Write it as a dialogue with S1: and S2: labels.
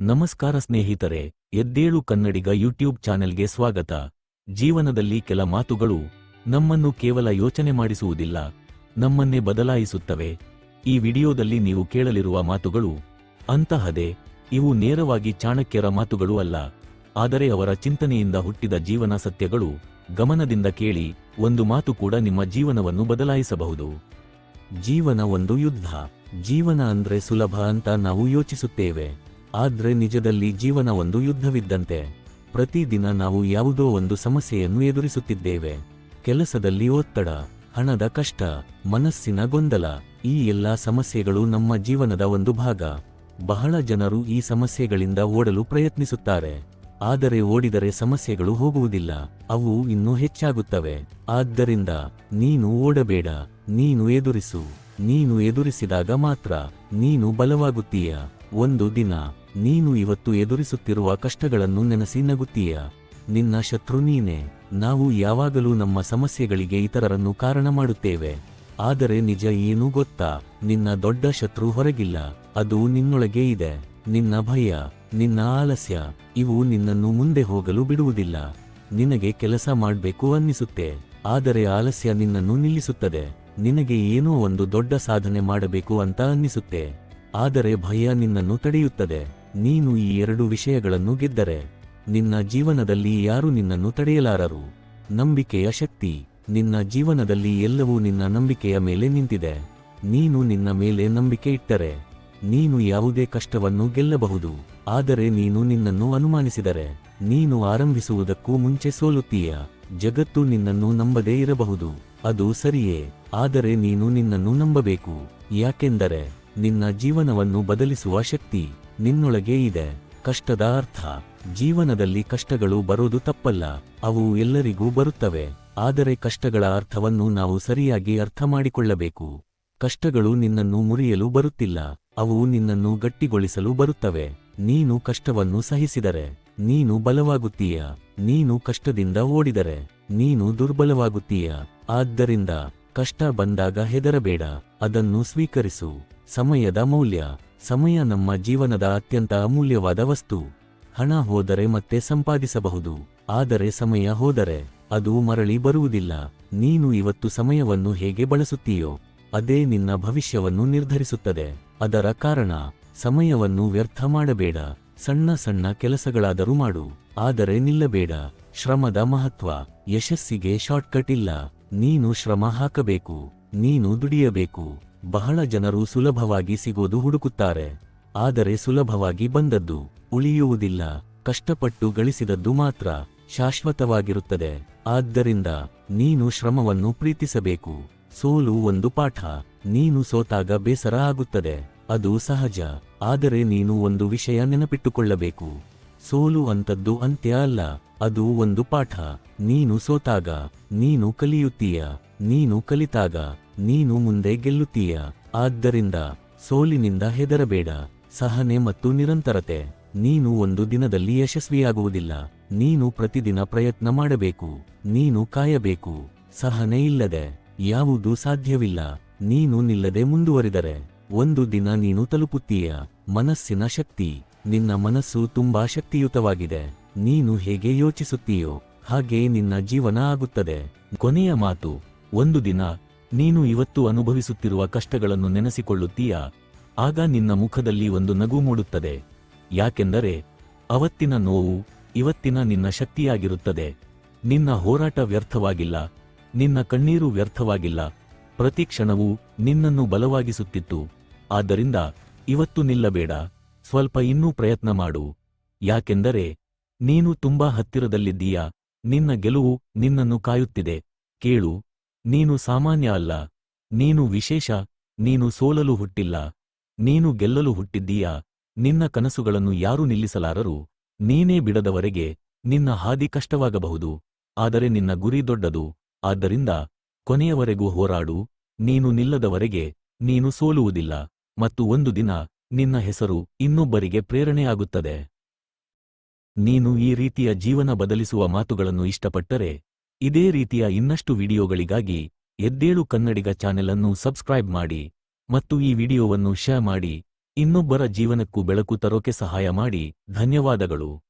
S1: ನಮಸ್ಕಾರ ಸ್ನೇಹಿತರೆ, ಎದ್ದೇಳು ಕನ್ನಡಿಗ ಯೂಟ್ಯೂಬ್ ಚಾನೆಲ್ಗೆ ಸ್ವಾಗತ. ಜೀವನದಲ್ಲಿ ಕೆಲ ಮಾತುಗಳು ನಮ್ಮನ್ನು ಕೇವಲ ಯೋಚನೆ ಮಾಡಿಸುವುದಿಲ್ಲ, ನಮ್ಮನ್ನೇ ಬದಲಾಯಿಸುತ್ತವೆ. ಈ ವಿಡಿಯೋದಲ್ಲಿ ನೀವು ಕೇಳಲಿರುವ ಮಾತುಗಳು ಅಂತಹದೇ. ಇವು ನೇರವಾಗಿ ಚಾಣಕ್ಯರ ಮಾತುಗಳು ಅಲ್ಲ, ಆದರೆ ಅವರ ಚಿಂತನೆಯಿಂದ ಹುಟ್ಟಿದ ಜೀವನ ಸತ್ಯಗಳು. ಗಮನದಿಂದ ಕೇಳಿ, ಒಂದು ಮಾತು ಕೂಡ ನಿಮ್ಮ ಜೀವನವನ್ನು ಬದಲಾಯಿಸಬಹುದು. ಜೀವನ ಒಂದು ಯುದ್ಧ. ಜೀವನ ಅಂದ್ರೆ ಸುಲಭ ಅಂತ ನಾವು ಯೋಚಿಸುತ್ತೇವೆ, ಆದ್ರೆ ನಿಜದಲ್ಲಿ ಜೀವನ ಒಂದು ಯುದ್ಧವಿದ್ದಂತೆ. ಪ್ರತಿದಿನ ನಾವು ಯಾವುದೋ ಒಂದು ಸಮಸ್ಯೆಯನ್ನು ಎದುರಿಸುತ್ತಿದ್ದೇವೆ. ಕೆಲಸದಲ್ಲಿ ಒತ್ತಡ, ಹಣದ ಕಷ್ಟ, ಮನಸ್ಸಿನ ಗೊಂದಲ, ಈ ಎಲ್ಲಾ ಸಮಸ್ಯೆಗಳು ನಮ್ಮ ಜೀವನದ ಒಂದು ಭಾಗ. ಬಹಳ ಜನರು ಈ ಸಮಸ್ಯೆಗಳಿಂದ ಓಡಲು ಪ್ರಯತ್ನಿಸುತ್ತಾರೆ, ಆದರೆ ಓಡಿದರೆ ಸಮಸ್ಯೆಗಳು ಹೋಗುವುದಿಲ್ಲ, ಅವು ಇನ್ನೂ ಹೆಚ್ಚಾಗುತ್ತವೆ. ಆದ್ದರಿಂದ ನೀನು ಓಡಬೇಡ, ನೀನು ಎದುರಿಸು. ನೀನು ಎದುರಿಸಿದಾಗ ಮಾತ್ರ ನೀನು ಬಲವಾಗುತ್ತೀಯ. ಒಂದು ದಿನ ನೀನು ಇವತ್ತು ಎದುರಿಸುತ್ತಿರುವ ಕಷ್ಟಗಳನ್ನು ನೆನೆಸಿ ನಗುತ್ತೀಯ. ನಿನ್ನ ಶತ್ರು ನೀನೇ. ನಾವು ಯಾವಾಗಲೂ ನಮ್ಮ ಸಮಸ್ಯೆಗಳಿಗೆ ಇತರರನ್ನು ಕಾರಣ ಮಾಡುತ್ತೇವೆ, ಆದರೆ ನಿಜ ಏನು ಗೊತ್ತಾ? ನಿನ್ನ ದೊಡ್ಡ ಶತ್ರು ಹೊರಗಿಲ್ಲ, ಅದು ನಿನ್ನೊಳಗೆ ಇದೆ. ನಿನ್ನ ಭಯ, ನಿನ್ನ ಆಲಸ್ಯ, ಇವು ನಿನ್ನನ್ನು ಮುಂದೆ ಹೋಗಲು ಬಿಡುವುದಿಲ್ಲ. ನಿನಗೆ ಕೆಲಸ ಮಾಡಬೇಕು ಅನ್ನಿಸುತ್ತೆ, ಆದರೆ ಆಲಸ್ಯ ನಿನ್ನನ್ನು ನಿಲ್ಲಿಸುತ್ತದೆ. ನಿನಗೆ ಏನೋ ಒಂದು ದೊಡ್ಡ ಸಾಧನೆ ಮಾಡಬೇಕು ಅಂತ ಅನ್ನಿಸುತ್ತೆ, ಆದರೆ ಭಯ ನಿನ್ನನ್ನು ತಡೆಯುತ್ತದೆ. ನೀನು ಈ ಎರಡು ವಿಷಯಗಳನ್ನು ಗೆದ್ದರೆ ನಿನ್ನ ಜೀವನದಲ್ಲಿ ಯಾರೂ ನಿನ್ನನ್ನು ತಡೆಯಲಾರರು. ನಂಬಿಕೆಯ ಶಕ್ತಿ. ನಿನ್ನ ಜೀವನದಲ್ಲಿ ಎಲ್ಲವೂ ನಿನ್ನ ನಂಬಿಕೆಯ ಮೇಲೆ ನಿಂತಿದೆ. ನೀನು ನಿನ್ನ ಮೇಲೆ ನಂಬಿಕೆ ಇಟ್ಟರೆ ನೀನು ಯಾವುದೇ ಕಷ್ಟವನ್ನು ಗೆಲ್ಲಬಹುದು. ಆದರೆ ನೀನು ನಿನ್ನನ್ನು ಅನುಮಾನಿಸಿದರೆ ನೀನು ಆರಂಭಿಸುವುದಕ್ಕೂ ಮುಂಚೆ ಸೋಲುತ್ತೀಯ. ಜಗತ್ತು ನಿನ್ನನ್ನು ನಂಬದೇ ಇರಬಹುದು, ಅದು ಸರಿಯೇ, ಆದರೆ ನೀನು ನಿನ್ನನ್ನು ನಂಬಬೇಕು. ಯಾಕೆಂದರೆ ನಿನ್ನ ಜೀವನವನ್ನು ಬದಲಿಸುವ ಶಕ್ತಿ ನಿನ್ನೊಳಗೆ ಇದೆ. ಕಷ್ಟದ ಅರ್ಥ. ಜೀವನದಲ್ಲಿ ಕಷ್ಟಗಳು ಬರೋದು ತಪ್ಪಲ್ಲ, ಅವು ಎಲ್ಲರಿಗೂ ಬರುತ್ತವೆ. ಆದರೆ ಕಷ್ಟಗಳ ಅರ್ಥವನ್ನು ನಾವು ಸರಿಯಾಗಿ ಅರ್ಥ ಮಾಡಿಕೊಳ್ಳಬೇಕು. ಕಷ್ಟಗಳು ನಿನ್ನನ್ನು ಮುರಿಯಲು ಬರುತ್ತಿಲ್ಲ, ಅವು ನಿನ್ನನ್ನು ಗಟ್ಟಿಗೊಳಿಸಲು ಬರುತ್ತವೆ. ನೀನು ಕಷ್ಟವನ್ನು ಸಹಿಸಿದರೆ ನೀನು ಬಲವಾಗುತ್ತೀಯ. ನೀನು ಕಷ್ಟದಿಂದ ಓಡಿದರೆ ನೀನು ದುರ್ಬಲವಾಗುತ್ತೀಯ. ಆದ್ದರಿಂದ ಕಷ್ಟ ಬಂದಾಗ ಹೆದರಬೇಡ, ಅದನ್ನು ಸ್ವೀಕರಿಸು. ಸಮಯದ ಮೌಲ್ಯ. ಸಮಯ ನಮ್ಮ ಜೀವನದ ಅತ್ಯಂತ ಅಮೂಲ್ಯವಾದ ವಸ್ತು. ಹಣ ಹೋದರೆ ಮತ್ತೆ ಸಂಪಾದಿಸಬಹುದು, ಆದರೆ ಸಮಯ ಹೋದರೆ ಅದು ಮರಳಿ ಬರುವುದಿಲ್ಲ. ನೀನು ಇವತ್ತು ಸಮಯವನ್ನು ಹೇಗೆ ಬಳಸುತ್ತೀಯೋ ಅದೇ ನಿನ್ನ ಭವಿಷ್ಯವನ್ನು ನಿರ್ಧರಿಸುತ್ತದೆ. ಅದರ ಕಾರಣ ಸಮಯವನ್ನು ವ್ಯರ್ಥ ಮಾಡಬೇಡ. ಸಣ್ಣ ಸಣ್ಣ ಕೆಲಸಗಳಾದರೂ ಮಾಡು, ಆದರೆ ನಿಲ್ಲಬೇಡ. ಶ್ರಮದ ಮಹತ್ವ. ಯಶಸ್ಸಿಗೆ ಶಾರ್ಟ್ಕಟ್ ಇಲ್ಲ, ನೀನು ಶ್ರಮ ಹಾಕಬೇಕು, ನೀನು ದುಡಿಯಬೇಕು. ಬಹಳ ಜನರು ಸುಲಭವಾಗಿ ಸಿಗೋದು ಹುಡುಕುತ್ತಾರೆ, ಆದರೆ ಸುಲಭವಾಗಿ ಬಂದದ್ದು ಉಳಿಯುವುದಿಲ್ಲ. ಕಷ್ಟಪಟ್ಟು ಗಳಿಸಿದದ್ದು ಮಾತ್ರ ಶಾಶ್ವತವಾಗಿರುತ್ತದೆ. ಆದ್ದರಿಂದ ನೀನು ಶ್ರಮವನ್ನು ಪ್ರೀತಿಸಬೇಕು. ಸೋಲು ಒಂದು ಪಾಠ. ನೀನು ಸೋತಾಗ ಬೇಸರ ಆಗುತ್ತದೆ, ಅದು ಸಹಜ. ಆದರೆ ನೀನು ಒಂದು ವಿಷಯ ನೆನಪಿಟ್ಟುಕೊಳ್ಳಬೇಕು, ಸೋಲು ಅಂತದ್ದು ಅಂತ್ಯ ಅಲ್ಲ, ಅದು ಒಂದು ಪಾಠ. ನೀನು ಸೋತಾಗ ನೀನು ಕಲಿಯುತ್ತೀಯ, ನೀನು ಕಲಿತಾಗ ನೀನು ಮುಂದೆ ಗೆಲ್ಲುತ್ತೀಯ. ಆದ್ದರಿಂದ ಸೋಲಿನಿಂದ ಹೆದರಬೇಡ. ಸಹನೆ ಮತ್ತು ನಿರಂತರತೆ. ನೀನು ಒಂದು ದಿನದಲ್ಲಿ ಯಶಸ್ವಿಯಾಗುವುದಿಲ್ಲ, ನೀನು ಪ್ರತಿದಿನ ಪ್ರಯತ್ನ ಮಾಡಬೇಕು, ನೀನು ಕಾಯಬೇಕು. ಸಹನೆ ಇಲ್ಲದೆ ಯಾವುದೂ ಸಾಧ್ಯವಿಲ್ಲ. ನೀನು ನಿಲ್ಲದೆ ಮುಂದುವರಿದರೆ ಒಂದು ದಿನ ನೀನು ತಲುಪುತ್ತೀಯ. ಮನಸ್ಸಿನ ಶಕ್ತಿ. ನಿನ್ನ ಮನಸ್ಸು ತುಂಬಾ ಶಕ್ತಿಯುತವಾಗಿದೆ. ನೀನು ಹೇಗೆ ಯೋಚಿಸುತ್ತೀಯೋ ಹಾಗೆ ನಿನ್ನ ಜೀವನ ಆಗುತ್ತದೆ. ಕೊನೆಯ ಮಾತು. ಒಂದು ದಿನ ನೀನು ಇವತ್ತು ಅನುಭವಿಸುತ್ತಿರುವ ಕಷ್ಟಗಳನ್ನು ನೆನೆಸಿಕೊಳ್ಳುತ್ತೀಯ, ಆಗ ನಿನ್ನ ಮುಖದಲ್ಲಿ ಒಂದು ನಗು ಮೂಡುತ್ತದೆ. ಯಾಕೆಂದರೆ ಅವತ್ತಿನ ನೋವು ಇವತ್ತಿನ ನಿನ್ನ ಶಕ್ತಿಯಾಗಿರುತ್ತದೆ. ನಿನ್ನ ಹೋರಾಟ ವ್ಯರ್ಥವಾಗಿಲ್ಲ, ನಿನ್ನ ಕಣ್ಣೀರು ವ್ಯರ್ಥವಾಗಿಲ್ಲ. ಪ್ರತಿ ಕ್ಷಣವೂ ನಿನ್ನನ್ನು ಬಲವಾಗಿಸುತ್ತಿತ್ತು. ಆದ್ದರಿಂದ ಇವತ್ತು ನಿಲ್ಲಬೇಡ, ಸ್ವಲ್ಪ ಇನ್ನೂ ಪ್ರಯತ್ನ ಮಾಡು. ಯಾಕೆಂದರೆ ನೀನು ತುಂಬಾ ಹತ್ತಿರದಲ್ಲಿದ್ದೀಯ. ನಿನ್ನ ಗೆಲುವು ನಿನ್ನನ್ನು ಕಾಯುತ್ತಿದೆ. ಕೇಳು, ನೀನು ಸಾಮಾನ್ಯ ಅಲ್ಲ, ನೀನು ವಿಶೇಷ. ನೀನು ಸೋಲಲು ಹುಟ್ಟಿಲ್ಲ, ನೀನು ಗೆಲ್ಲಲು ಹುಟ್ಟಿದ್ದೀಯ. ನಿನ್ನ ಕನಸುಗಳನ್ನು ಯಾರೂ ನಿಲ್ಲಿಸಲಾರರು. ನೀನೇ ಬಿಡದವರೆಗೆ ನಿನ್ನ ಹಾದಿ ಕಷ್ಟವಾಗಬಹುದು, ಆದರೆ ನಿನ್ನ ಗುರಿ ದೊಡ್ಡದು. ಆದ್ದರಿಂದ ಕೊನೆಯವರೆಗೂ ಹೋರಾಡು. ನೀನು ನಿಲ್ಲದವರೆಗೆ ನೀನು ಸೋಲುವುದಿಲ್ಲ, ಮತ್ತು ಒಂದು ದಿನ ನಿನ್ನ ಹೆಸರು ಇನ್ನೊಬ್ಬರಿಗೆ ಪ್ರೇರಣೆಯಾಗುತ್ತದೆ. ನೀನು ಈ ರೀತಿಯ ಜೀವನ ಬದಲಿಸುವ ಮಾತುಗಳನ್ನು ಇಷ್ಟಪಟ್ಟರೆ ಇದೇ ರೀತಿಯ ಇನ್ನಷ್ಟು ವಿಡಿಯೋಗಳಿಗಾಗಿ ಎದ್ದೇಳು ಕನ್ನಡಿಗ ಚಾನೆಲ್ ಅನ್ನು ಸಬ್ಸ್ಕ್ರೈಬ್ ಮಾಡಿ ಮತ್ತು ಈ ವಿಡಿಯೋವನ್ನು ಶೇರ್ ಮಾಡಿ. ಇನ್ನೊಬ್ಬರ ಜೀವನಕ್ಕೂ ಬೆಳಕು ತರೋಕೆ ಸಹಾಯ ಮಾಡಿ. ಧನ್ಯವಾದಗಳು.